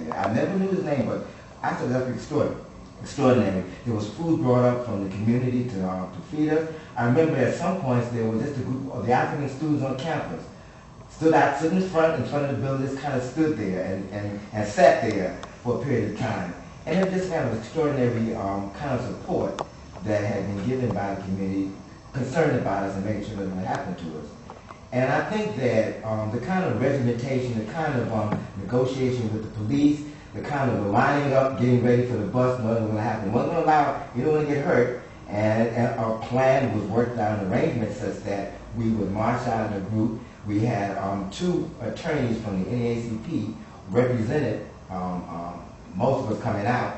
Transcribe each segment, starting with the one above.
there. I never knew his name, but I thought that was extraordinary. There was food brought up from the community to feed us. I remember at some points there was just a group of the African students on campus. Stood in front of the building, just kind of stood there and sat there for a period of time. And it just kind of extraordinary kind of support that had been given by the community, concerned about us and making sure nothing would happen to us. And I think that the kind of regimentation, the kind of negotiation with the police, the kind of lining up, getting ready for the bus, nothing was going to happen. Wasn't going to allow anyone to get hurt. And our plan was worked out, an arrangement such that we would march out in a group. We had 2 attorneys from the NAACP represented most of us coming out.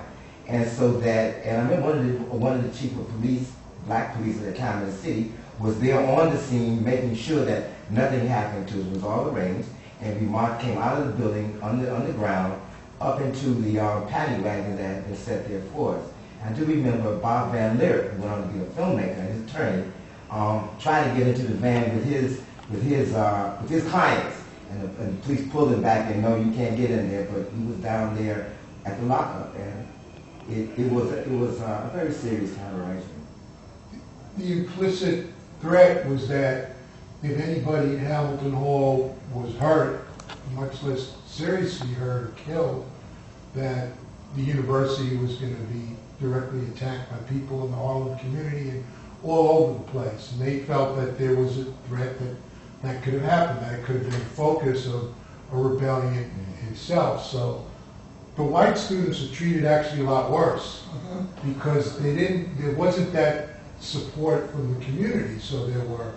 And so that, and I remember one of the chief of police, black police at the time in the city, was there on the scene making sure that nothing happened to us. It was all arranged. And we came out of the building on the ground up into the paddy wagon that had been set there for us. I do remember Bob Van Leer, who went on to be a filmmaker, and his attorney, tried to get into the van with his clients. And the police pulled him back and no, you can't get in there, but he was down there at the lockup. And it was a very serious kind of arrangement. The implicit threat was that if anybody in Hamilton Hall was hurt, much less seriously hurt or killed, that the university was going to be directly attacked by people in the Harlem community and all over the place. And they felt that there was a threat that could have happened, that it could have been the focus of a rebellion itself. So the white students are treated actually a lot worse because there wasn't that support from the community. So there were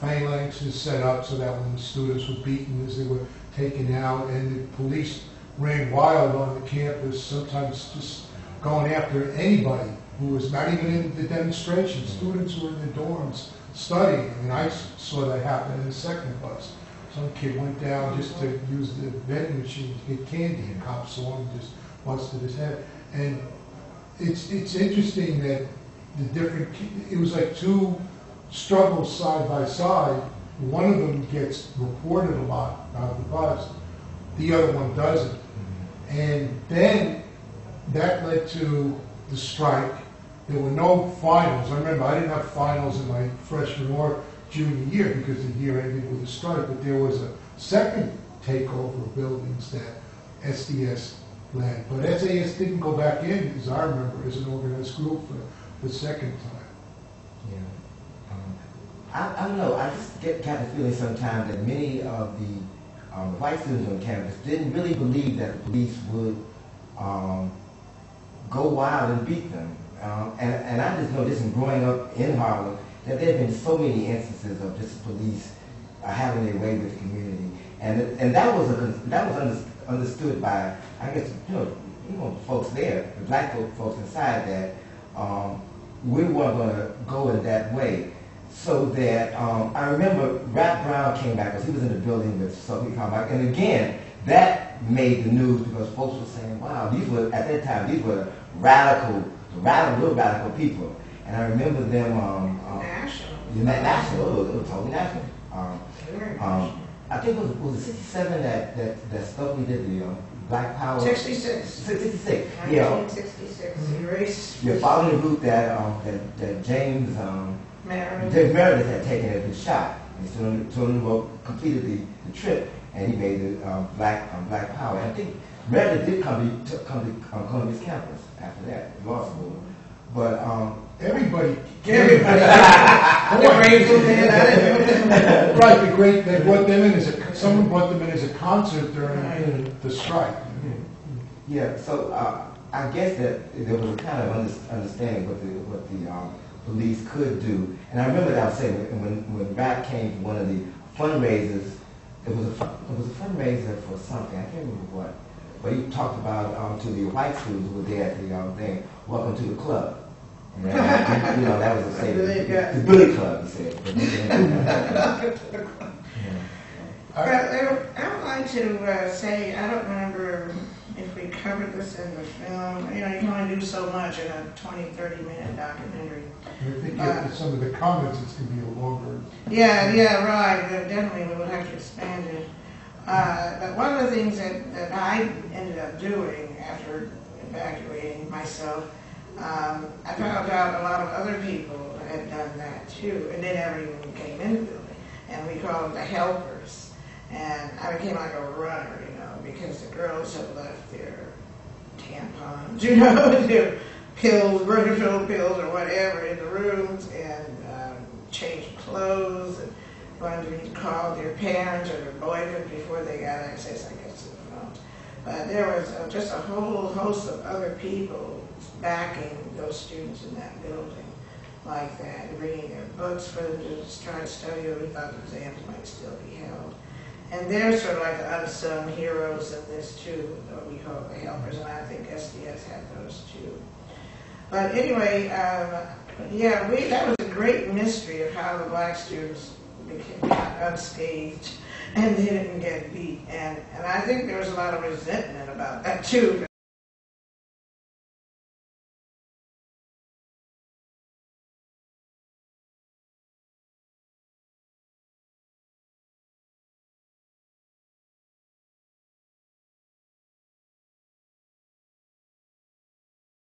phalanxes set up so that when the students were beaten as they were taken out, and the police ran wild on the campus, sometimes just going after anybody who was not even in the demonstration. Students who were in the dorms studying. I mean, I saw that happen in the second bus. Some kid went down just to use the vending machine to get candy, and cops saw him and just busted his head. And it's interesting that it was like 2 struggles side by side. One of them gets reported a lot out of the bus, the other one doesn't. And then that led to the strike. There were no finals. I remember I didn't have finals in my freshman or junior year because the year ended with a strike, but there was a second takeover of buildings that SDS led. But SAS didn't go back in, as I remember, as an organized group for the second time. Yeah. I don't know, I just get the feeling sometimes that many of the white students on campus didn't really believe that the police would go wild and beat them. And I just know this in growing up in Harlem, that there have been so many instances of just police having their way with the community. And that was understood by, I guess, you know, folks there, the black folks inside, that we weren't going to go in that way. So that I remember Rap Brown came back because he was in the building with Sophie Carmichael, and again that made the news because folks were saying, "Wow, these were at that time little radical people." And I remember them national. It was totally national. I think it was 67 that Stokely did the Black Power. 66. 66. 1966. Erase. Yeah, following the route that James Meredith had taken as his shot. And so completed the trip, and he made the Black Power. And I think Meredith did come to Columbia's campus after that, law school. But everybody. Right, the great. They brought them in someone brought them in as a concert during the strike. Yeah. So I guess that there was a kind of understanding what the police could do. And I remember that I was saying when Rap came to one of the fundraisers, it was a fundraiser for something, I can't remember what, but he talked about to the white students who were there at the thing, welcome to the club. And that was the Billy Club, he said. I would like to say, I don't remember if we covered this in the film. You can only do so much in a 20, 30-minute documentary. I think some of the comments, it's going to be a longer... Yeah, right. Definitely, we would have to expand it. But one of the things that I ended up doing after evacuating myself, I found out a lot of other people had done that too, and they never even came in the building. And we called them the helpers. And I became like a runner, because the girls had left their tampons, their pills, birth control pills or whatever in the rooms, and changed clothes, and wanted to call their parents or their boyfriend before they got access, I guess, to the phone. But there was just a whole host of other people backing those students in that building like that, bringing their books for them to try to study, or we thought exams might still be held. And they're sort of like the unsung heroes in this too, what we call the helpers, and I think SDS had those too. But anyway, yeah, that was a great mystery of how the black students got unscathed and they didn't get beat. And I think there was a lot of resentment about that too.